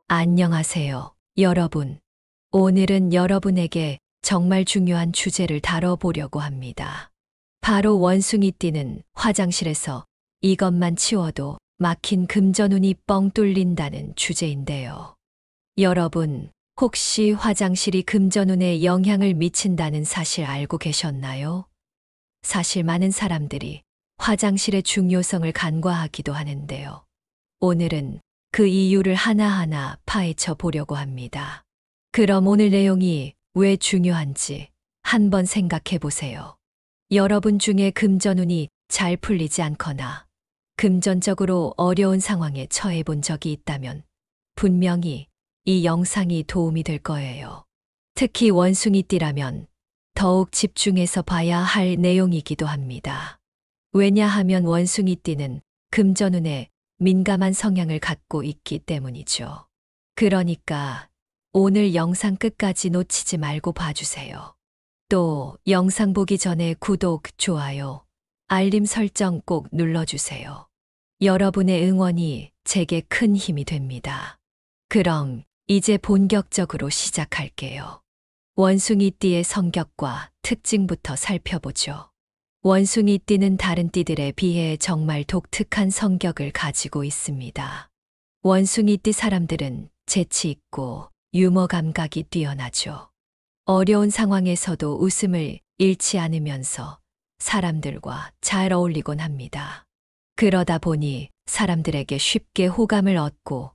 안녕하세요, 여러분. 오늘은 여러분에게 정말 중요한 주제를 다뤄보려고 합니다. 바로 원숭이 띠는 화장실에서 이것만 치워도 막힌 금전운이 뻥 뚫린다는 주제인데요. 여러분, 혹시 화장실이 금전운에 영향을 미친다는 사실 알고 계셨나요? 사실 많은 사람들이 화장실의 중요성을 간과하기도 하는데요. 오늘은 그 이유를 하나하나 파헤쳐 보려고 합니다. 그럼 오늘 내용이 왜 중요한지 한번 생각해 보세요. 여러분 중에 금전운이 잘 풀리지 않거나 금전적으로 어려운 상황에 처해 본 적이 있다면 분명히 이 영상이 도움이 될 거예요. 특히 원숭이띠라면 더욱 집중해서 봐야 할 내용이기도 합니다. 왜냐하면 원숭이띠는 금전운에 민감한 성향을 갖고 있기 때문이죠. 그러니까 오늘 영상 끝까지 놓치지 말고 봐주세요. 또 영상 보기 전에 구독, 좋아요, 알림 설정 꼭 눌러주세요. 여러분의 응원이 제게 큰 힘이 됩니다. 그럼 이제 본격적으로 시작할게요. 원숭이띠의 성격과 특징부터 살펴보죠. 원숭이띠는 다른 띠들에 비해 정말 독특한 성격을 가지고 있습니다. 원숭이띠 사람들은 재치 있고 유머 감각이 뛰어나죠. 어려운 상황에서도 웃음을 잃지 않으면서 사람들과 잘 어울리곤 합니다. 그러다 보니 사람들에게 쉽게 호감을 얻고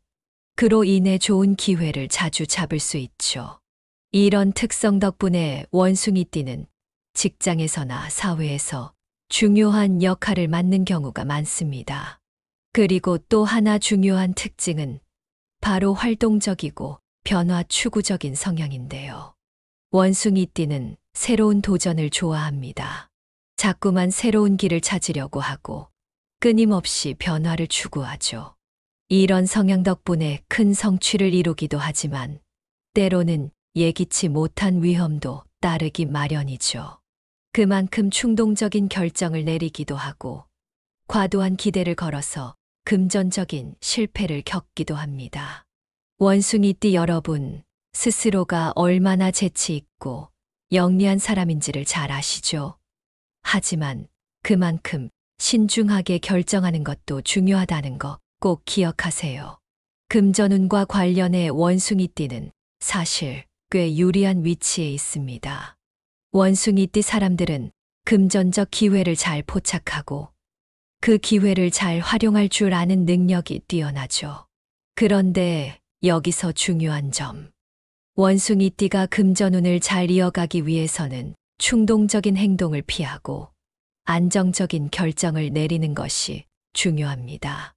그로 인해 좋은 기회를 자주 잡을 수 있죠. 이런 특성 덕분에 원숭이띠는 직장에서나 사회에서 중요한 역할을 맡는 경우가 많습니다. 그리고 또 하나 중요한 특징은 바로 활동적이고 변화 추구적인 성향인데요. 원숭이띠는 새로운 도전을 좋아합니다. 자꾸만 새로운 길을 찾으려고 하고 끊임없이 변화를 추구하죠. 이런 성향 덕분에 큰 성취를 이루기도 하지만 때로는 예기치 못한 위험도 따르기 마련이죠. 그만큼 충동적인 결정을 내리기도 하고 과도한 기대를 걸어서 금전적인 실패를 겪기도 합니다. 원숭이띠 여러분, 스스로가 얼마나 재치 있고 영리한 사람인지를 잘 아시죠? 하지만 그만큼 신중하게 결정하는 것도 중요하다는 거 꼭 기억하세요. 금전운과 관련해 원숭이띠는 사실 꽤 유리한 위치에 있습니다. 원숭이띠 사람들은 금전적 기회를 잘 포착하고 그 기회를 잘 활용할 줄 아는 능력이 뛰어나죠. 그런데 여기서 중요한 점. 원숭이띠가 금전운을 잘 이어가기 위해서는 충동적인 행동을 피하고 안정적인 결정을 내리는 것이 중요합니다.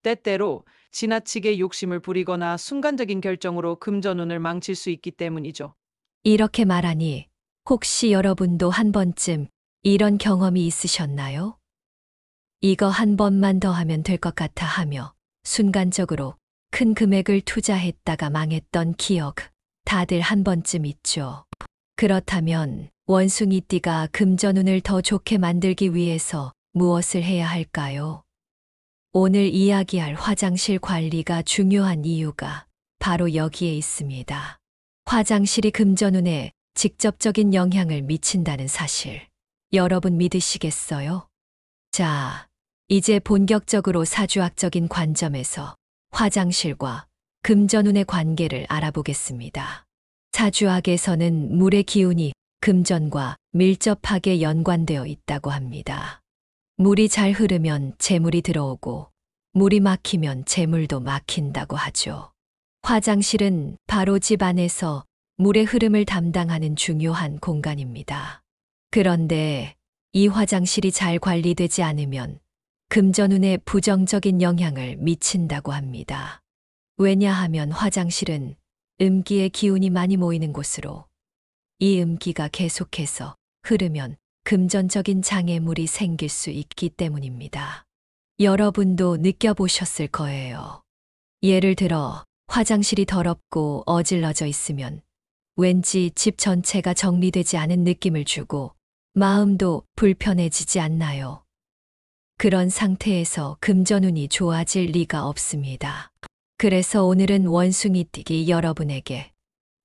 때때로 지나치게 욕심을 부리거나 순간적인 결정으로 금전운을 망칠 수 있기 때문이죠. 이렇게 말하니 혹시 여러분도 한 번쯤 이런 경험이 있으셨나요? 이거 한 번만 더 하면 될 것 같아 하며 순간적으로 큰 금액을 투자했다가 망했던 기억 다들 한 번쯤 있죠. 그렇다면 원숭이띠가 금전운을 더 좋게 만들기 위해서 무엇을 해야 할까요? 오늘 이야기할 화장실 관리가 중요한 이유가 바로 여기에 있습니다. 화장실이 금전운에 직접적인 영향을 미친다는 사실, 여러분 믿으시겠어요? 자, 이제 본격적으로 사주학적인 관점에서 화장실과 금전운의 관계를 알아보겠습니다. 사주학에서는 물의 기운이 금전과 밀접하게 연관되어 있다고 합니다. 물이 잘 흐르면 재물이 들어오고 물이 막히면 재물도 막힌다고 하죠. 화장실은 바로 집 안에서 물의 흐름을 담당하는 중요한 공간입니다. 그런데 이 화장실이 잘 관리되지 않으면 금전운에 부정적인 영향을 미친다고 합니다. 왜냐하면 화장실은 음기의 기운이 많이 모이는 곳으로 이 음기가 계속해서 흐르면 금전적인 장애물이 생길 수 있기 때문입니다. 여러분도 느껴보셨을 거예요. 예를 들어 화장실이 더럽고 어질러져 있으면 왠지 집 전체가 정리되지 않은 느낌을 주고 마음도 불편해지지 않나요? 그런 상태에서 금전운이 좋아질 리가 없습니다. 그래서 오늘은 원숭이띠기 여러분에게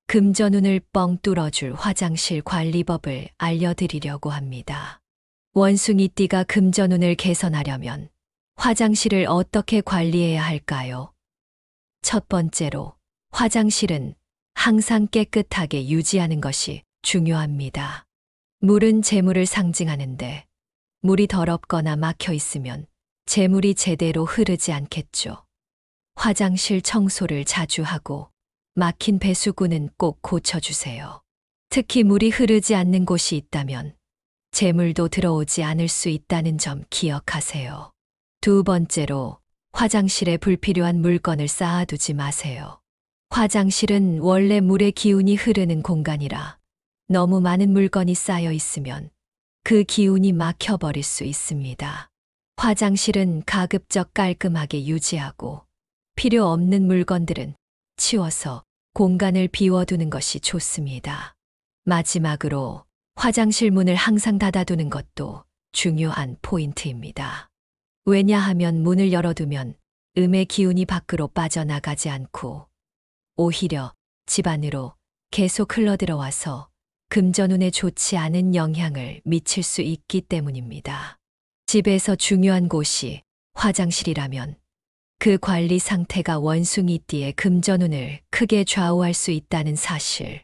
금전운을 뻥 뚫어줄 화장실 관리법을 알려드리려고 합니다. 원숭이띠가 금전운을 개선하려면 화장실을 어떻게 관리해야 할까요? 첫 번째로, 화장실은 항상 깨끗하게 유지하는 것이 중요합니다. 물은 재물을 상징하는데 물이 더럽거나 막혀 있으면 재물이 제대로 흐르지 않겠죠. 화장실 청소를 자주 하고 막힌 배수구는 꼭 고쳐주세요. 특히 물이 흐르지 않는 곳이 있다면 재물도 들어오지 않을 수 있다는 점 기억하세요. 두 번째로, 화장실에 불필요한 물건을 쌓아두지 마세요. 화장실은 원래 물의 기운이 흐르는 공간이라 너무 많은 물건이 쌓여 있으면 그 기운이 막혀버릴 수 있습니다. 화장실은 가급적 깔끔하게 유지하고 필요 없는 물건들은 치워서 공간을 비워두는 것이 좋습니다. 마지막으로, 화장실 문을 항상 닫아두는 것도 중요한 포인트입니다. 왜냐하면 문을 열어두면 음의 기운이 밖으로 빠져나가지 않고 오히려 집 안으로 계속 흘러들어와서 금전운에 좋지 않은 영향을 미칠 수 있기 때문입니다. 집에서 중요한 곳이 화장실이라면 그 관리 상태가 원숭이띠의 금전운을 크게 좌우할 수 있다는 사실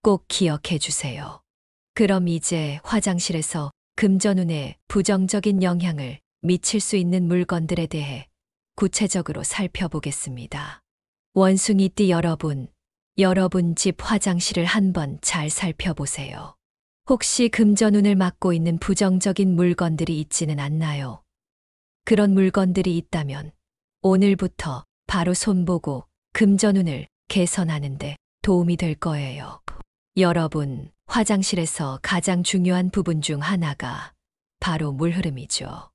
꼭 기억해 주세요. 그럼 이제 화장실에서 금전운에 부정적인 영향을 미칠 수 있는 물건들에 대해 구체적으로 살펴보겠습니다. 원숭이띠 여러분, 여러분 집 화장실을 한번 잘 살펴보세요. 혹시 금전운을 막고 있는 부정적인 물건들이 있지는 않나요? 그런 물건들이 있다면 오늘부터 바로 손보고 금전운을 개선하는데 도움이 될 거예요. 여러분, 화장실에서 가장 중요한 부분 중 하나가 바로 물 흐름이죠.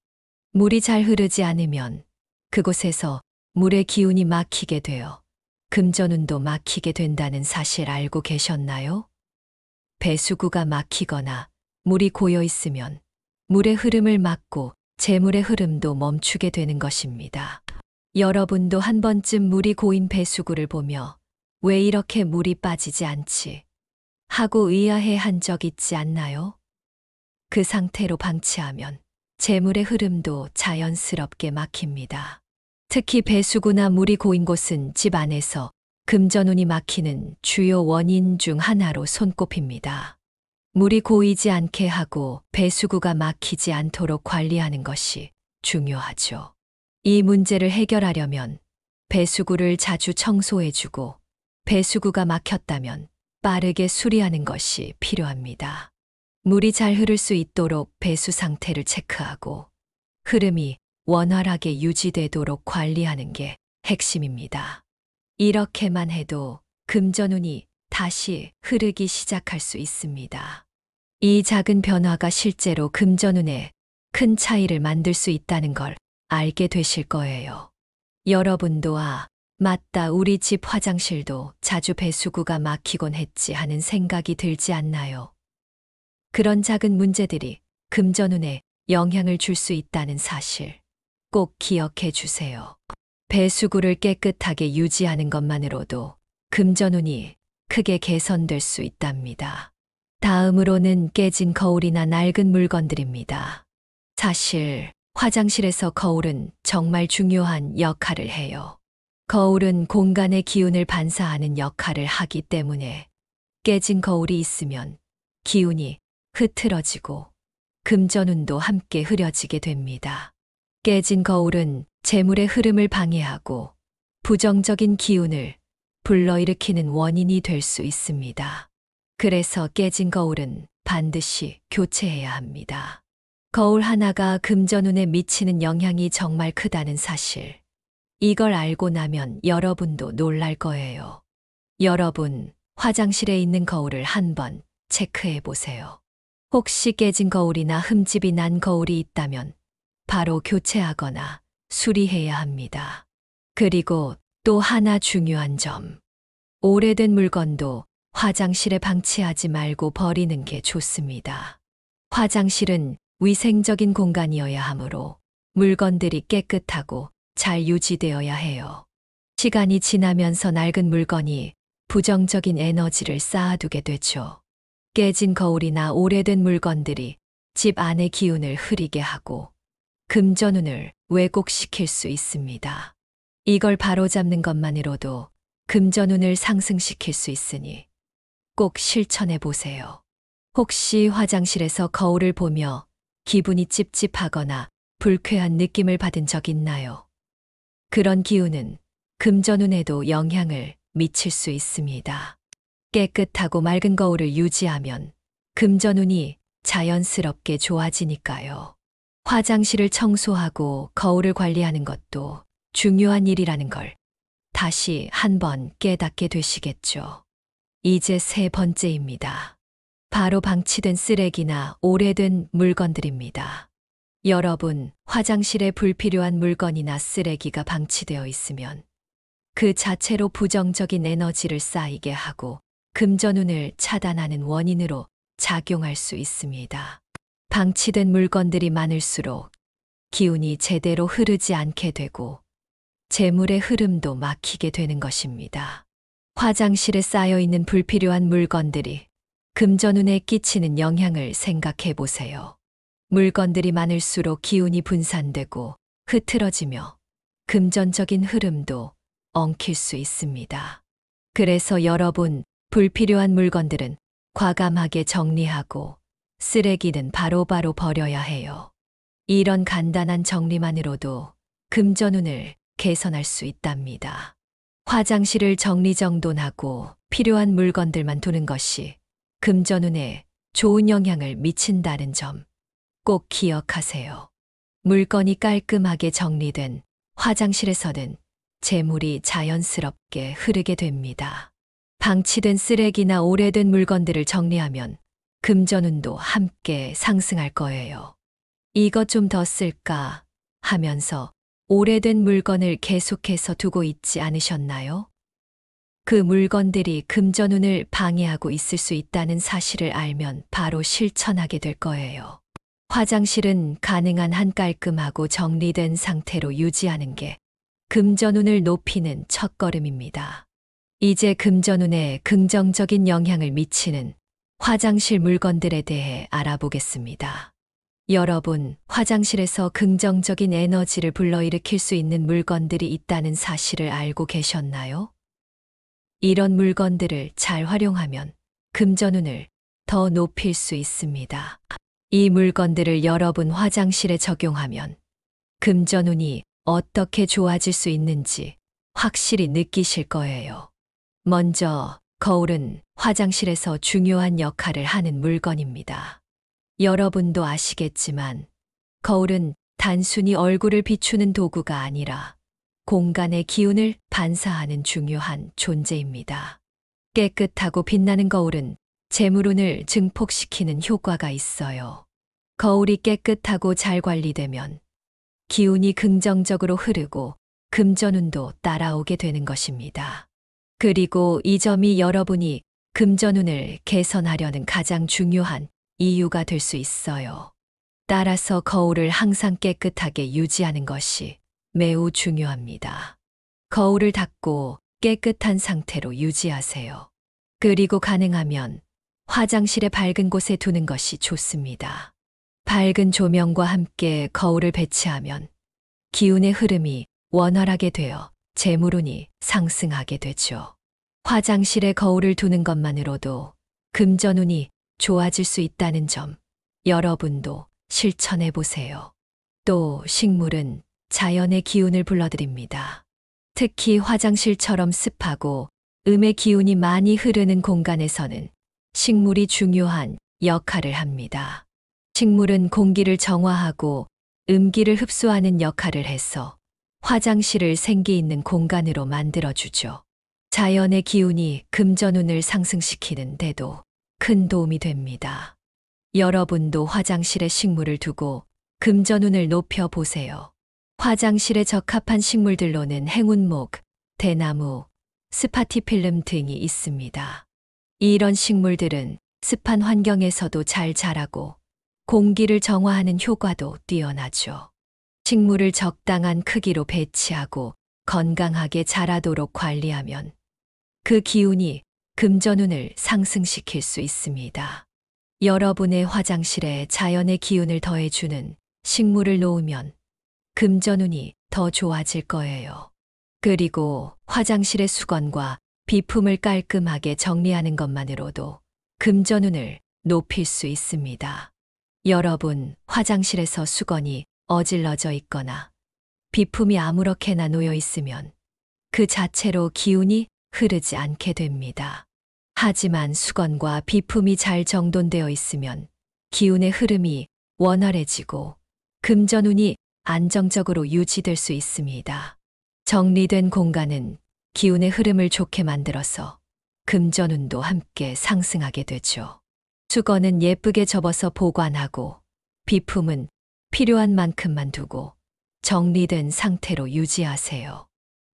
물이 잘 흐르지 않으면 그곳에서 물의 기운이 막히게 되어 금전운도 막히게 된다는 사실 알고 계셨나요? 배수구가 막히거나 물이 고여 있으면 물의 흐름을 막고 재물의 흐름도 멈추게 되는 것입니다. 여러분도 한 번쯤 물이 고인 배수구를 보며 왜 이렇게 물이 빠지지 않지? 하고 의아해 한 적 있지 않나요? 그 상태로 방치하면 재물의 흐름도 자연스럽게 막힙니다. 특히 배수구나 물이 고인 곳은 집 안에서 금전운이 막히는 주요 원인 중 하나로 손꼽힙니다. 물이 고이지 않게 하고 배수구가 막히지 않도록 관리하는 것이 중요하죠. 이 문제를 해결하려면 배수구를 자주 청소해주고 배수구가 막혔다면 빠르게 수리하는 것이 필요합니다. 물이 잘 흐를 수 있도록 배수 상태를 체크하고 흐름이 원활하게 유지되도록 관리하는 게 핵심입니다. 이렇게만 해도 금전운이 다시 흐르기 시작할 수 있습니다. 이 작은 변화가 실제로 금전운에 큰 차이를 만들 수 있다는 걸 알게 되실 거예요. 여러분도 맞다, 우리 집 화장실도 자주 배수구가 막히곤 했지 하는 생각이 들지 않나요? 그런 작은 문제들이 금전운에 영향을 줄 수 있다는 사실 꼭 기억해 주세요. 배수구를 깨끗하게 유지하는 것만으로도 금전운이 크게 개선될 수 있답니다. 다음으로는 깨진 거울이나 낡은 물건들입니다. 사실 화장실에서 거울은 정말 중요한 역할을 해요. 거울은 공간의 기운을 반사하는 역할을 하기 때문에 깨진 거울이 있으면 기운이 흐트러지고 금전운도 함께 흐려지게 됩니다. 깨진 거울은 재물의 흐름을 방해하고 부정적인 기운을 불러일으키는 원인이 될 수 있습니다. 그래서 깨진 거울은 반드시 교체해야 합니다. 거울 하나가 금전운에 미치는 영향이 정말 크다는 사실. 이걸 알고 나면 여러분도 놀랄 거예요. 여러분, 화장실에 있는 거울을 한번 체크해 보세요. 혹시 깨진 거울이나 흠집이 난 거울이 있다면 바로 교체하거나 수리해야 합니다. 그리고 또 하나 중요한 점. 오래된 물건도 화장실에 방치하지 말고 버리는 게 좋습니다. 화장실은 위생적인 공간이어야 하므로 물건들이 깨끗하고 잘 유지되어야 해요. 시간이 지나면서 낡은 물건이 부정적인 에너지를 쌓아두게 되죠. 깨진 거울이나 오래된 물건들이 집 안의 기운을 흐리게 하고 금전운을 왜곡시킬 수 있습니다. 이걸 바로잡는 것만으로도 금전운을 상승시킬 수 있으니 꼭 실천해 보세요. 혹시 화장실에서 거울을 보며 기분이 찝찝하거나 불쾌한 느낌을 받은 적 있나요? 그런 기운은 금전운에도 영향을 미칠 수 있습니다. 깨끗하고 맑은 거울을 유지하면 금전운이 자연스럽게 좋아지니까요. 화장실을 청소하고 거울을 관리하는 것도 중요한 일이라는 걸 다시 한번 깨닫게 되시겠죠. 이제 세 번째입니다. 바로 방치된 쓰레기나 오래된 물건들입니다. 여러분, 화장실에 불필요한 물건이나 쓰레기가 방치되어 있으면 그 자체로 부정적인 에너지를 쌓이게 하고 금전운을 차단하는 원인으로 작용할 수 있습니다. 방치된 물건들이 많을수록 기운이 제대로 흐르지 않게 되고 재물의 흐름도 막히게 되는 것입니다. 화장실에 쌓여 있는 불필요한 물건들이 금전운에 끼치는 영향을 생각해 보세요. 물건들이 많을수록 기운이 분산되고 흐트러지며 금전적인 흐름도 엉킬 수 있습니다. 그래서 여러분, 불필요한 물건들은 과감하게 정리하고 쓰레기는 바로바로 버려야 해요. 이런 간단한 정리만으로도 금전운을 개선할 수 있답니다. 화장실을 정리정돈하고 필요한 물건들만 두는 것이 금전운에 좋은 영향을 미친다는 점 꼭 기억하세요. 물건이 깔끔하게 정리된 화장실에서는 재물이 자연스럽게 흐르게 됩니다. 방치된 쓰레기나 오래된 물건들을 정리하면 금전운도 함께 상승할 거예요. 이것 좀 더 쓸까 하면서 오래된 물건을 계속해서 두고 있지 않으셨나요? 그 물건들이 금전운을 방해하고 있을 수 있다는 사실을 알면 바로 실천하게 될 거예요. 화장실은 가능한 한 깔끔하고 정리된 상태로 유지하는 게 금전운을 높이는 첫걸음입니다. 이제 금전운에 긍정적인 영향을 미치는 화장실 물건들에 대해 알아보겠습니다. 여러분, 화장실에서 긍정적인 에너지를 불러일으킬 수 있는 물건들이 있다는 사실을 알고 계셨나요? 이런 물건들을 잘 활용하면 금전운을 더 높일 수 있습니다. 이 물건들을 여러분 화장실에 적용하면 금전운이 어떻게 좋아질 수 있는지 확실히 느끼실 거예요. 먼저, 거울은 화장실에서 중요한 역할을 하는 물건입니다. 여러분도 아시겠지만, 거울은 단순히 얼굴을 비추는 도구가 아니라 공간의 기운을 반사하는 중요한 존재입니다. 깨끗하고 빛나는 거울은 재물운을 증폭시키는 효과가 있어요. 거울이 깨끗하고 잘 관리되면 기운이 긍정적으로 흐르고 금전운도 따라오게 되는 것입니다. 그리고 이 점이 여러분이 금전운을 개선하려는 가장 중요한 이유가 될 수 있어요. 따라서 거울을 항상 깨끗하게 유지하는 것이 매우 중요합니다. 거울을 닦고 깨끗한 상태로 유지하세요. 그리고 가능하면 화장실의 밝은 곳에 두는 것이 좋습니다. 밝은 조명과 함께 거울을 배치하면 기운의 흐름이 원활하게 되어 재물운이 상승하게 되죠. 화장실에 거울을 두는 것만으로도 금전운이 좋아질 수 있다는 점 여러분도 실천해 보세요. 또 식물은 자연의 기운을 불러들입니다. 특히 화장실처럼 습하고 음의 기운이 많이 흐르는 공간에서는 식물이 중요한 역할을 합니다. 식물은 공기를 정화하고 음기를 흡수하는 역할을 해서 화장실을 생기 있는 공간으로 만들어주죠. 자연의 기운이 금전운을 상승시키는 데도 큰 도움이 됩니다. 여러분도 화장실에 식물을 두고 금전운을 높여보세요. 화장실에 적합한 식물들로는 행운목, 대나무, 스파티필름 등이 있습니다. 이런 식물들은 습한 환경에서도 잘 자라고 공기를 정화하는 효과도 뛰어나죠. 식물을 적당한 크기로 배치하고 건강하게 자라도록 관리하면 그 기운이 금전운을 상승시킬 수 있습니다. 여러분의 화장실에 자연의 기운을 더해주는 식물을 놓으면 금전운이 더 좋아질 거예요. 그리고 화장실의 수건과 비품을 깔끔하게 정리하는 것만으로도 금전운을 높일 수 있습니다. 여러분, 화장실에서 수건이 어질러져 있거나 비품이 아무렇게나 놓여 있으면 그 자체로 기운이 흐르지 않게 됩니다. 하지만 수건과 비품이 잘 정돈되어 있으면 기운의 흐름이 원활해지고 금전운이 안정적으로 유지될 수 있습니다. 정리된 공간은 기운의 흐름을 좋게 만들어서 금전운도 함께 상승하게 되죠. 수건은 예쁘게 접어서 보관하고 비품은 필요한 만큼만 두고 정리된 상태로 유지하세요.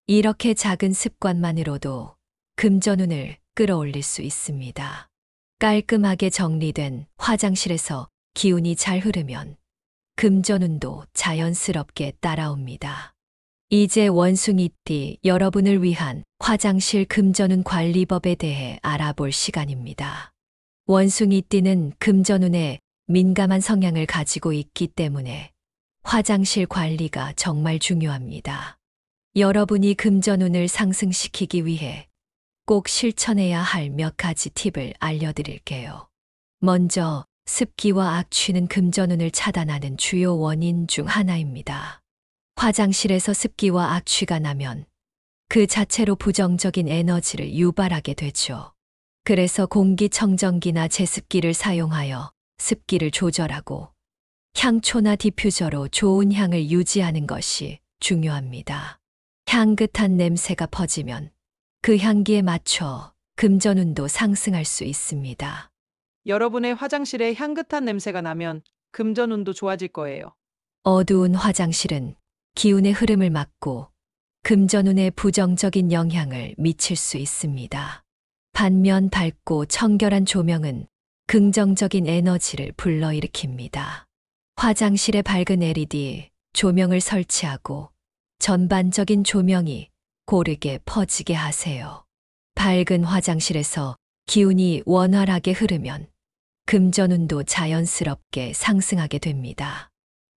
이렇게 작은 습관만으로도 금전운을 끌어올릴 수 있습니다. 깔끔하게 정리된 화장실에서 기운이 잘 흐르면 금전운도 자연스럽게 따라옵니다. 이제 원숭이띠 여러분을 위한 화장실 금전운 관리법에 대해 알아볼 시간입니다. 원숭이띠는 금전운에 민감한 성향을 가지고 있기 때문에 화장실 관리가 정말 중요합니다. 여러분이 금전운을 상승시키기 위해 꼭 실천해야 할 몇 가지 팁을 알려드릴게요. 먼저, 습기와 악취는 금전운을 차단하는 주요 원인 중 하나입니다. 화장실에서 습기와 악취가 나면 그 자체로 부정적인 에너지를 유발하게 되죠. 그래서 공기청정기나 제습기를 사용하여 습기를 조절하고 향초나 디퓨저로 좋은 향을 유지하는 것이 중요합니다. 향긋한 냄새가 퍼지면 그 향기에 맞춰 금전운도 상승할 수 있습니다. 여러분의 화장실에 향긋한 냄새가 나면 금전운도 좋아질 거예요. 어두운 화장실은 기운의 흐름을 막고 금전운에 부정적인 영향을 미칠 수 있습니다. 반면 밝고 청결한 조명은 긍정적인 에너지를 불러일으킵니다. 화장실에 밝은 LED 조명을 설치하고 전반적인 조명이 고르게 퍼지게 하세요. 밝은 화장실에서 기운이 원활하게 흐르면 금전운도 자연스럽게 상승하게 됩니다.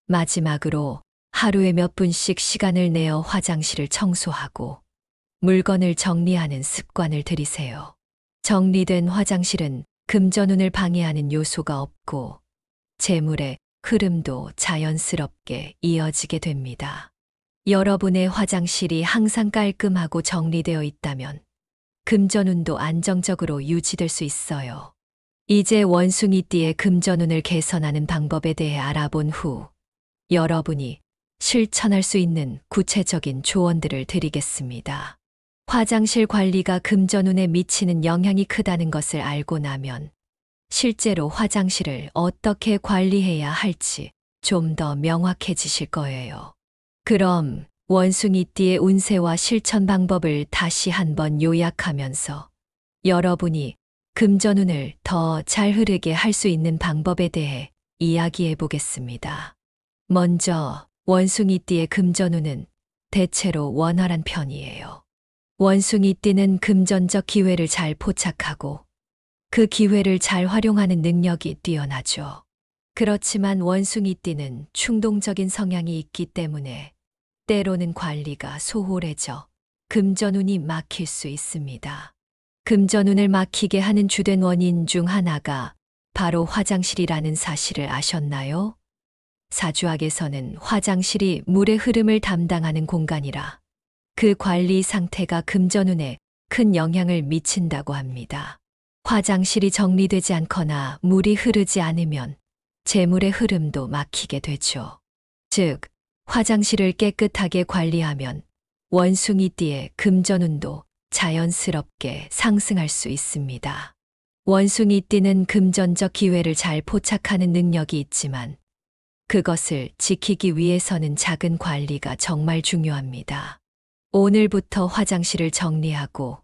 마지막으로 하루에 몇 분씩 시간을 내어 화장실을 청소하고 물건을 정리하는 습관을 들이세요. 정리된 화장실은 금전운을 방해하는 요소가 없고 재물의 흐름도 자연스럽게 이어지게 됩니다. 여러분의 화장실이 항상 깔끔하고 정리되어 있다면 금전운도 안정적으로 유지될 수 있어요. 이제 원숭이띠의 금전운을 개선하는 방법에 대해 알아본 후 여러분이 실천할 수 있는 구체적인 조언들을 드리겠습니다. 화장실 관리가 금전운에 미치는 영향이 크다는 것을 알고 나면 실제로 화장실을 어떻게 관리해야 할지 좀 더 명확해지실 거예요. 그럼 원숭이띠의 운세와 실천 방법을 다시 한번 요약하면서 여러분이 금전운을 더 잘 흐르게 할 수 있는 방법에 대해 이야기해 보겠습니다. 먼저 원숭이띠의 금전운은 대체로 원활한 편이에요. 원숭이띠는 금전적 기회를 잘 포착하고 그 기회를 잘 활용하는 능력이 뛰어나죠. 그렇지만 원숭이띠는 충동적인 성향이 있기 때문에 때로는 관리가 소홀해져 금전운이 막힐 수 있습니다. 금전운을 막히게 하는 주된 원인 중 하나가 바로 화장실이라는 사실을 아셨나요? 사주학에서는 화장실이 물의 흐름을 담당하는 공간이라 그 관리 상태가 금전운에 큰 영향을 미친다고 합니다. 화장실이 정리되지 않거나 물이 흐르지 않으면 재물의 흐름도 막히게 되죠. 즉, 화장실을 깨끗하게 관리하면 원숭이띠의 금전운도 자연스럽게 상승할 수 있습니다. 원숭이띠는 금전적 기회를 잘 포착하는 능력이 있지만 그것을 지키기 위해서는 작은 관리가 정말 중요합니다. 오늘부터 화장실을 정리하고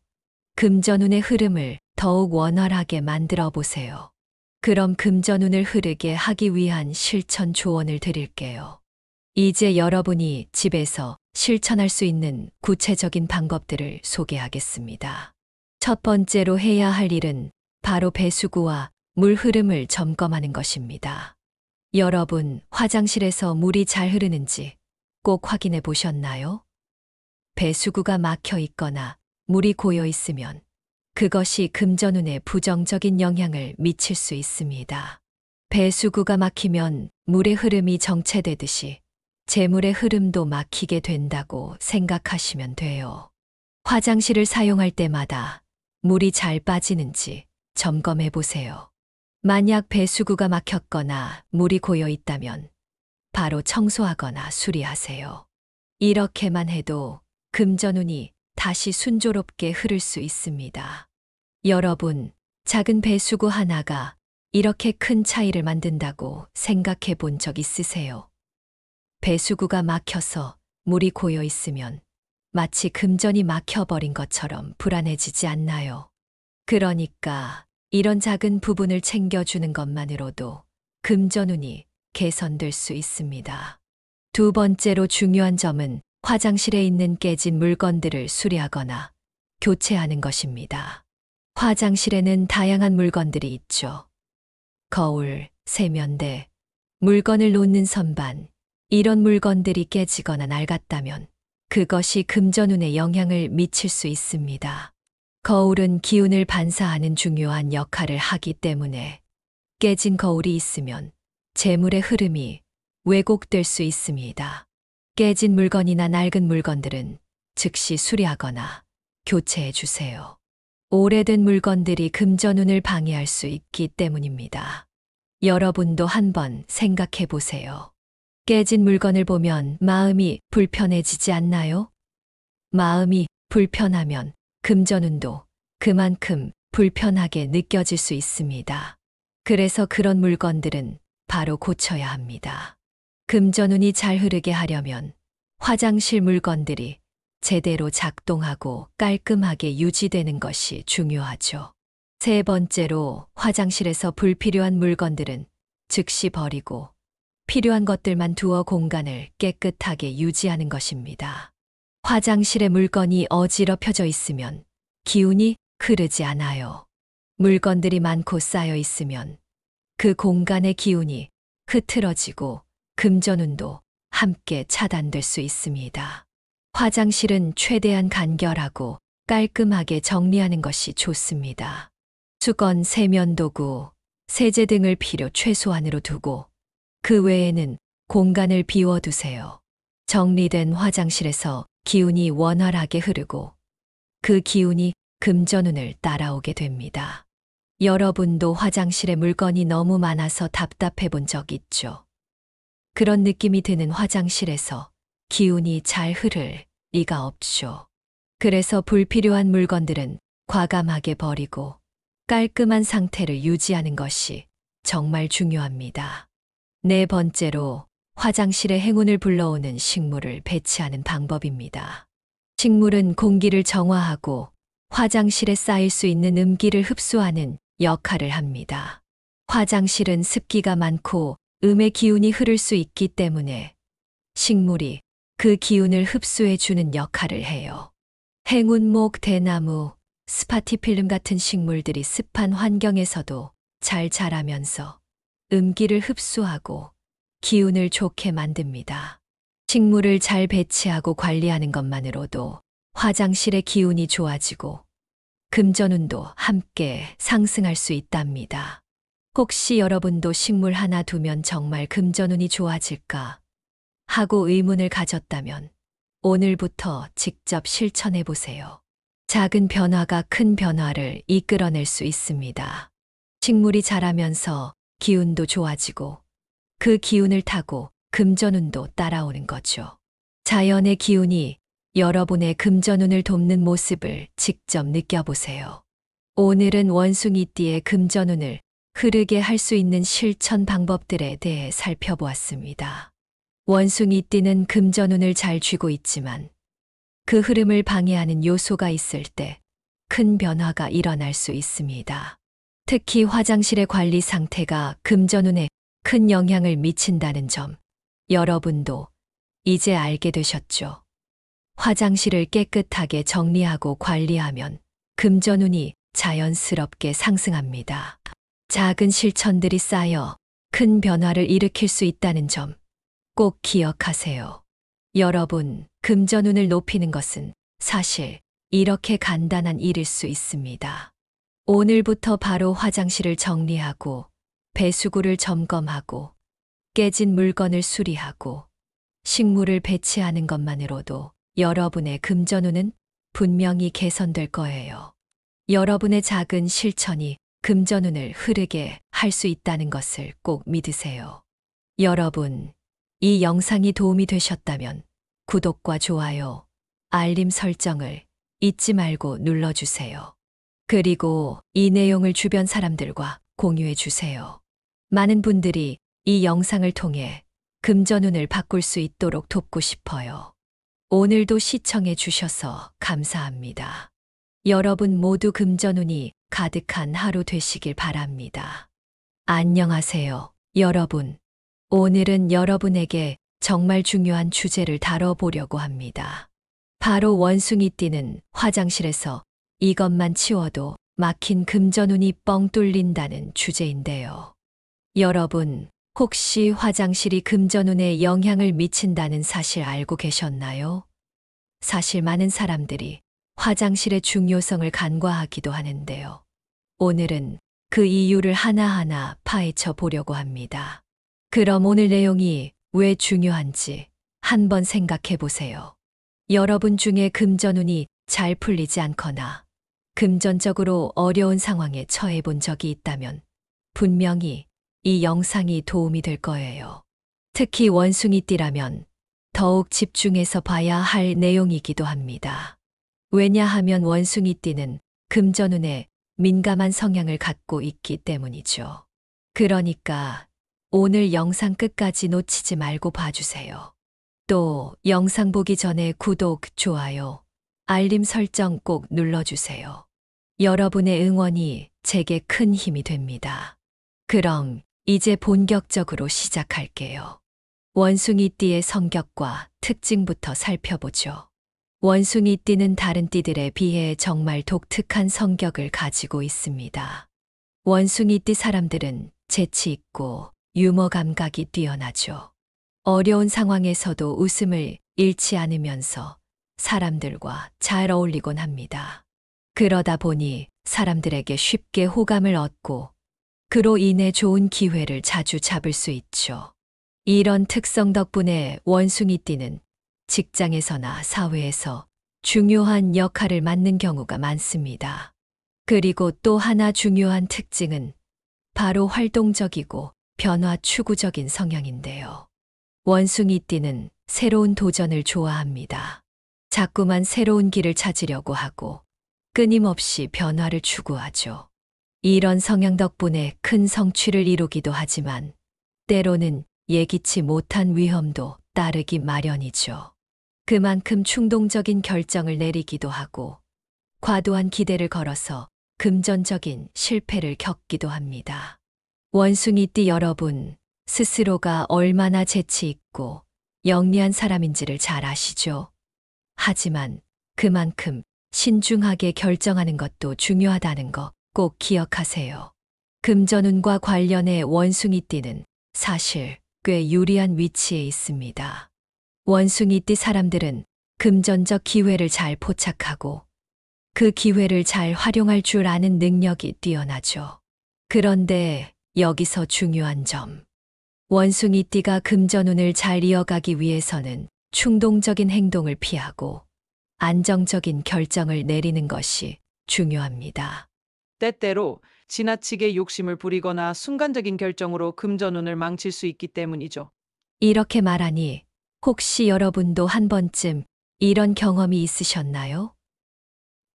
금전운의 흐름을 더욱 원활하게 만들어 보세요. 그럼 금전운을 흐르게 하기 위한 실천 조언을 드릴게요. 이제 여러분이 집에서 실천할 수 있는 구체적인 방법들을 소개하겠습니다. 첫 번째로 해야 할 일은 바로 배수구와 물 흐름을 점검하는 것입니다. 여러분, 화장실에서 물이 잘 흐르는지 꼭 확인해 보셨나요? 배수구가 막혀 있거나 물이 고여 있으면 그것이 금전운에 부정적인 영향을 미칠 수 있습니다. 배수구가 막히면 물의 흐름이 정체되듯이 재물의 흐름도 막히게 된다고 생각하시면 돼요. 화장실을 사용할 때마다 물이 잘 빠지는지 점검해 보세요. 만약 배수구가 막혔거나 물이 고여 있다면 바로 청소하거나 수리하세요. 이렇게만 해도 금전운이 다시 순조롭게 흐를 수 있습니다. 여러분, 작은 배수구 하나가 이렇게 큰 차이를 만든다고 생각해 본 적 있으세요? 배수구가 막혀서 물이 고여 있으면 마치 금전이 막혀버린 것처럼 불안해지지 않나요? 그러니까 이런 작은 부분을 챙겨주는 것만으로도 금전운이 개선될 수 있습니다. 두 번째로 중요한 점은 화장실에 있는 깨진 물건들을 수리하거나 교체하는 것입니다. 화장실에는 다양한 물건들이 있죠. 거울, 세면대, 물건을 놓는 선반, 이런 물건들이 깨지거나 낡았다면 그것이 금전운에 영향을 미칠 수 있습니다. 거울은 기운을 반사하는 중요한 역할을 하기 때문에 깨진 거울이 있으면 재물의 흐름이 왜곡될 수 있습니다. 깨진 물건이나 낡은 물건들은 즉시 수리하거나 교체해 주세요. 오래된 물건들이 금전운을 방해할 수 있기 때문입니다. 여러분도 한번 생각해 보세요. 깨진 물건을 보면 마음이 불편해지지 않나요? 마음이 불편하면 금전운도 그만큼 불편하게 느껴질 수 있습니다. 그래서 그런 물건들은 바로 고쳐야 합니다. 금전운이 잘 흐르게 하려면 화장실 물건들이 제대로 작동하고 깔끔하게 유지되는 것이 중요하죠. 세 번째로 화장실에서 불필요한 물건들은 즉시 버리고 필요한 것들만 두어 공간을 깨끗하게 유지하는 것입니다. 화장실에 물건이 어지럽혀져 있으면 기운이 흐르지 않아요. 물건들이 많고 쌓여 있으면 그 공간의 기운이 흐트러지고 금전운도 함께 차단될 수 있습니다. 화장실은 최대한 간결하고 깔끔하게 정리하는 것이 좋습니다. 수건, 세면도구, 세제 등을 필요 최소한으로 두고 그 외에는 공간을 비워두세요. 정리된 화장실에서 기운이 원활하게 흐르고 그 기운이 금전운을 따라오게 됩니다. 여러분도 화장실에 물건이 너무 많아서 답답해 본 적 있죠? 그런 느낌이 드는 화장실에서 기운이 잘 흐를 리가 없죠. 그래서 불필요한 물건들은 과감하게 버리고 깔끔한 상태를 유지하는 것이 정말 중요합니다. 네 번째로 화장실에 행운을 불러오는 식물을 배치하는 방법입니다. 식물은 공기를 정화하고 화장실에 쌓일 수 있는 음기를 흡수하는 역할을 합니다. 화장실은 습기가 많고 음의 기운이 흐를 수 있기 때문에 식물이 그 기운을 흡수해 주는 역할을 해요. 행운목, 대나무, 스파티필름 같은 식물들이 습한 환경에서도 잘 자라면서 음기를 흡수하고 기운을 좋게 만듭니다. 식물을 잘 배치하고 관리하는 것만으로도 화장실의 기운이 좋아지고 금전운도 함께 상승할 수 있답니다. 혹시 여러분도 식물 하나 두면 정말 금전운이 좋아질까 하고 의문을 가졌다면 오늘부터 직접 실천해 보세요. 작은 변화가 큰 변화를 이끌어낼 수 있습니다. 식물이 자라면서 기운도 좋아지고 그 기운을 타고 금전운도 따라오는 거죠. 자연의 기운이 여러분의 금전운을 돕는 모습을 직접 느껴보세요. 오늘은 원숭이띠의 금전운을 흐르게 할 수 있는 실천 방법들에 대해 살펴보았습니다. 원숭이띠는 금전운을 잘 쥐고 있지만 그 흐름을 방해하는 요소가 있을 때 큰 변화가 일어날 수 있습니다. 특히 화장실의 관리 상태가 금전운에 큰 영향을 미친다는 점, 여러분도 이제 알게 되셨죠? 화장실을 깨끗하게 정리하고 관리하면 금전운이 자연스럽게 상승합니다. 작은 실천들이 쌓여 큰 변화를 일으킬 수 있다는 점 꼭 기억하세요. 여러분, 금전운을 높이는 것은 사실 이렇게 간단한 일일 수 있습니다. 오늘부터 바로 화장실을 정리하고 배수구를 점검하고 깨진 물건을 수리하고 식물을 배치하는 것만으로도 여러분의 금전운은 분명히 개선될 거예요. 여러분의 작은 실천이 금전운을 흐르게 할 수 있다는 것을 꼭 믿으세요. 여러분, 이 영상이 도움이 되셨다면 구독과 좋아요, 알림 설정을 잊지 말고 눌러주세요. 그리고 이 내용을 주변 사람들과 공유해 주세요. 많은 분들이 이 영상을 통해 금전운을 바꿀 수 있도록 돕고 싶어요. 오늘도 시청해 주셔서 감사합니다. 여러분 모두 금전운이 가득한 하루 되시길 바랍니다. 안녕하세요, 여러분. 오늘은 여러분에게 정말 중요한 주제를 다뤄보려고 합니다. 바로 원숭이 띠는 화장실에서 이것만 치워도 막힌 금전운이 뻥 뚫린다는 주제인데요. 여러분, 혹시 화장실이 금전운에 영향을 미친다는 사실 알고 계셨나요? 사실 많은 사람들이 화장실의 중요성을 간과하기도 하는데요. 오늘은 그 이유를 하나하나 파헤쳐 보려고 합니다. 그럼 오늘 내용이 왜 중요한지 한번 생각해 보세요. 여러분 중에 금전운이 잘 풀리지 않거나 금전적으로 어려운 상황에 처해 본 적이 있다면 분명히 이 영상이 도움이 될 거예요. 특히 원숭이띠라면 더욱 집중해서 봐야 할 내용이기도 합니다. 왜냐하면 원숭이띠는 금전운에 민감한 성향을 갖고 있기 때문이죠. 그러니까 오늘 영상 끝까지 놓치지 말고 봐주세요. 또 영상 보기 전에 구독, 좋아요, 알림 설정 꼭 눌러주세요. 여러분의 응원이 제게 큰 힘이 됩니다. 그럼 이제 본격적으로 시작할게요. 원숭이띠의 성격과 특징부터 살펴보죠. 원숭이띠는 다른 띠들에 비해 정말 독특한 성격을 가지고 있습니다. 원숭이띠 사람들은 재치 있고 유머 감각이 뛰어나죠. 어려운 상황에서도 웃음을 잃지 않으면서 사람들과 잘 어울리곤 합니다. 그러다 보니 사람들에게 쉽게 호감을 얻고 그로 인해 좋은 기회를 자주 잡을 수 있죠. 이런 특성 덕분에 원숭이띠는 직장에서나 사회에서 중요한 역할을 맡는 경우가 많습니다. 그리고 또 하나 중요한 특징은 바로 활동적이고 변화 추구적인 성향인데요. 원숭이띠는 새로운 도전을 좋아합니다. 자꾸만 새로운 길을 찾으려고 하고 끊임없이 변화를 추구하죠. 이런 성향 덕분에 큰 성취를 이루기도 하지만 때로는 예기치 못한 위험도 따르기 마련이죠. 그만큼 충동적인 결정을 내리기도 하고 과도한 기대를 걸어서 금전적인 실패를 겪기도 합니다. 원숭이띠 여러분, 스스로가 얼마나 재치 있고 영리한 사람인지를 잘 아시죠? 하지만 그만큼 신중하게 결정하는 것도 중요하다는 거 꼭 기억하세요. 금전운과 관련해 원숭이띠는 사실 꽤 유리한 위치에 있습니다. 원숭이띠 사람들은 금전적 기회를 잘 포착하고 그 기회를 잘 활용할 줄 아는 능력이 뛰어나죠. 그런데 여기서 중요한 점. 원숭이띠가 금전운을 잘 이어가기 위해서는 충동적인 행동을 피하고 안정적인 결정을 내리는 것이 중요합니다. 때때로 지나치게 욕심을 부리거나 순간적인 결정으로 금전운을 망칠 수 있기 때문이죠. 이렇게 말하니 혹시 여러분도 한 번쯤 이런 경험이 있으셨나요?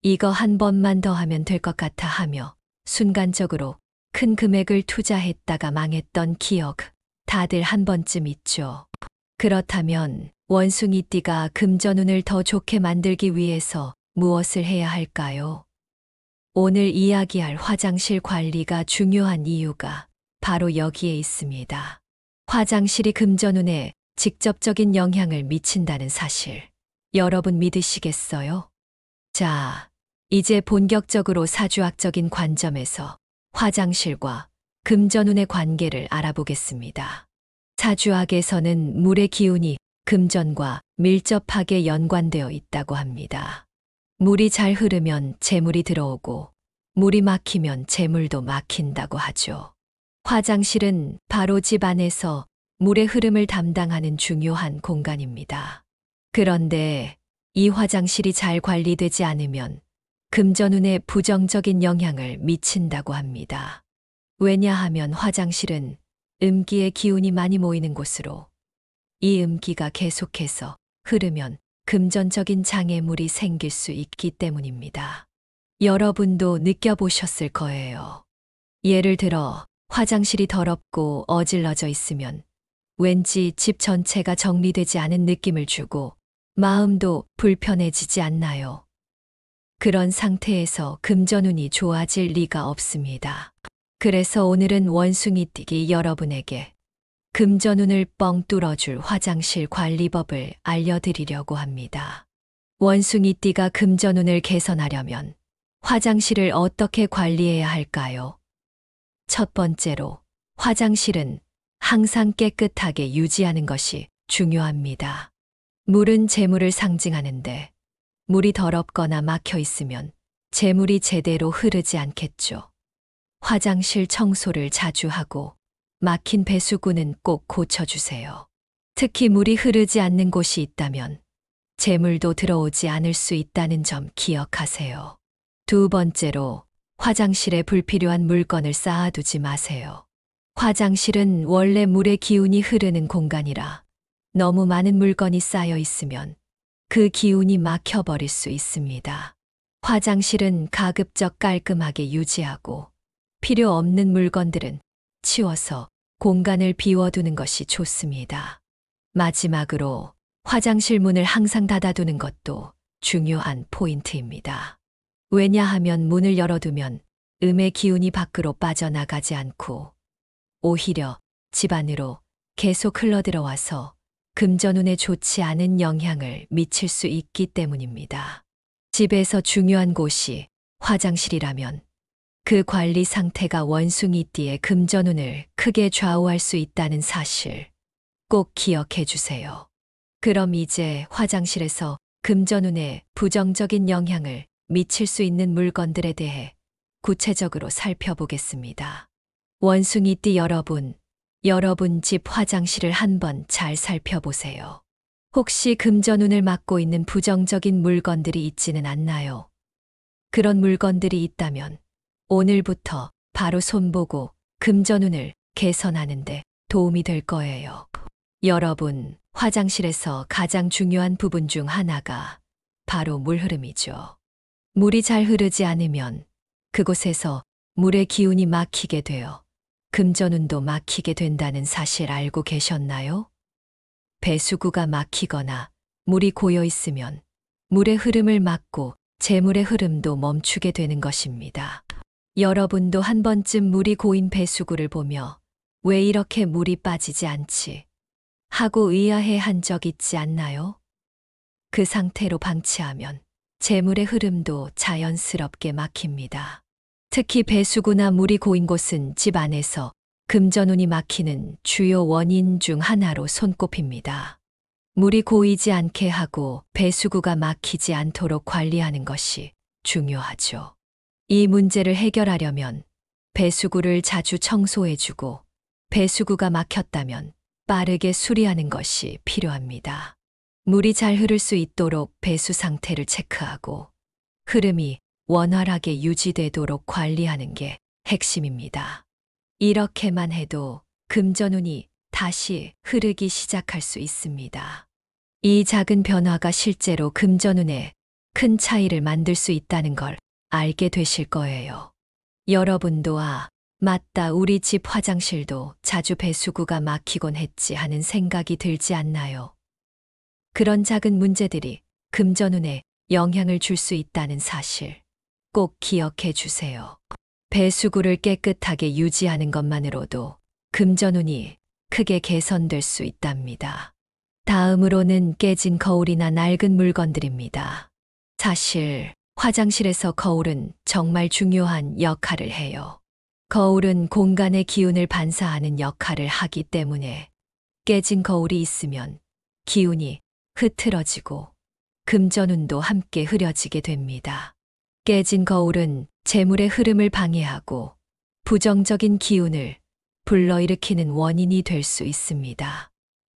이거 한 번만 더 하면 될 것 같아 하며 순간적으로 큰 금액을 투자했다가 망했던 기억 다들 한 번쯤 있죠. 그렇다면 원숭이띠가 금전운을 더 좋게 만들기 위해서 무엇을 해야 할까요? 오늘 이야기할 화장실 관리가 중요한 이유가 바로 여기에 있습니다. 화장실이 금전운에 직접적인 영향을 미친다는 사실. 여러분 믿으시겠어요? 자, 이제 본격적으로 사주학적인 관점에서 화장실과 금전운의 관계를 알아보겠습니다. 사주학에서는 물의 기운이 금전과 밀접하게 연관되어 있다고 합니다. 물이 잘 흐르면 재물이 들어오고 물이 막히면 재물도 막힌다고 하죠. 화장실은 바로 집 안에서 물의 흐름을 담당하는 중요한 공간입니다. 그런데 이 화장실이 잘 관리되지 않으면 금전운에 부정적인 영향을 미친다고 합니다. 왜냐하면 화장실은 음기의 기운이 많이 모이는 곳으로 이 음기가 계속해서 흐르면 금전적인 장애물이 생길 수 있기 때문입니다. 여러분도 느껴보셨을 거예요. 예를 들어 화장실이 더럽고 어질러져 있으면 왠지 집 전체가 정리되지 않은 느낌을 주고 마음도 불편해지지 않나요? 그런 상태에서 금전운이 좋아질 리가 없습니다. 그래서 오늘은 원숭이띠기 여러분에게 금전운을 뻥 뚫어줄 화장실 관리법을 알려드리려고 합니다. 원숭이띠가 금전운을 개선하려면 화장실을 어떻게 관리해야 할까요? 첫 번째로 화장실은 항상 깨끗하게 유지하는 것이 중요합니다. 물은 재물을 상징하는데 물이 더럽거나 막혀 있으면 재물이 제대로 흐르지 않겠죠. 화장실 청소를 자주 하고 막힌 배수구는 꼭 고쳐주세요. 특히 물이 흐르지 않는 곳이 있다면 재물도 들어오지 않을 수 있다는 점 기억하세요. 두 번째로 화장실에 불필요한 물건을 쌓아두지 마세요. 화장실은 원래 물의 기운이 흐르는 공간이라 너무 많은 물건이 쌓여 있으면 그 기운이 막혀버릴 수 있습니다. 화장실은 가급적 깔끔하게 유지하고 필요 없는 물건들은 치워서 공간을 비워두는 것이 좋습니다. 마지막으로 화장실 문을 항상 닫아두는 것도 중요한 포인트입니다. 왜냐하면 문을 열어두면 음의 기운이 밖으로 빠져나가지 않고 오히려 집 안으로 계속 흘러들어와서 금전운에 좋지 않은 영향을 미칠 수 있기 때문입니다. 집에서 중요한 곳이 화장실이라면 그 관리 상태가 원숭이띠의 금전운을 크게 좌우할 수 있다는 사실 꼭 기억해 주세요. 그럼 이제 화장실에서 금전운에 부정적인 영향을 미칠 수 있는 물건들에 대해 구체적으로 살펴보겠습니다. 원숭이띠 여러분, 여러분 집 화장실을 한번 잘 살펴보세요. 혹시 금전운을 막고 있는 부정적인 물건들이 있지는 않나요? 그런 물건들이 있다면 오늘부터 바로 손보고 금전운을 개선하는데 도움이 될 거예요. 여러분, 화장실에서 가장 중요한 부분 중 하나가 바로 물 흐름이죠. 물이 잘 흐르지 않으면 그곳에서 물의 기운이 막히게 되어 금전운도 막히게 된다는 사실 알고 계셨나요? 배수구가 막히거나 물이 고여 있으면 물의 흐름을 막고 재물의 흐름도 멈추게 되는 것입니다. 여러분도 한 번쯤 물이 고인 배수구를 보며 왜 이렇게 물이 빠지지 않지? 하고 의아해 한 적 있지 않나요? 그 상태로 방치하면 재물의 흐름도 자연스럽게 막힙니다. 특히 배수구나 물이 고인 곳은 집 안에서 금전운이 막히는 주요 원인 중 하나로 손꼽힙니다. 물이 고이지 않게 하고 배수구가 막히지 않도록 관리하는 것이 중요하죠. 이 문제를 해결하려면 배수구를 자주 청소해주고 배수구가 막혔다면 빠르게 수리하는 것이 필요합니다. 물이 잘 흐를 수 있도록 배수 상태를 체크하고 흐름이 원활하게 유지되도록 관리하는 게 핵심입니다. 이렇게만 해도 금전운이 다시 흐르기 시작할 수 있습니다. 이 작은 변화가 실제로 금전운에 큰 차이를 만들 수 있다는 걸 알게 되실 거예요. 여러분도 맞다, 우리 집 화장실도 자주 배수구가 막히곤 했지 하는 생각이 들지 않나요? 그런 작은 문제들이 금전운에 영향을 줄 수 있다는 사실 꼭 기억해 주세요. 배수구를 깨끗하게 유지하는 것만으로도 금전운이 크게 개선될 수 있답니다. 다음으로는 깨진 거울이나 낡은 물건들입니다. 사실 화장실에서 거울은 정말 중요한 역할을 해요. 거울은 공간의 기운을 반사하는 역할을 하기 때문에 깨진 거울이 있으면 기운이 흐트러지고 금전운도 함께 흐려지게 됩니다. 깨진 거울은 재물의 흐름을 방해하고 부정적인 기운을 불러일으키는 원인이 될 수 있습니다.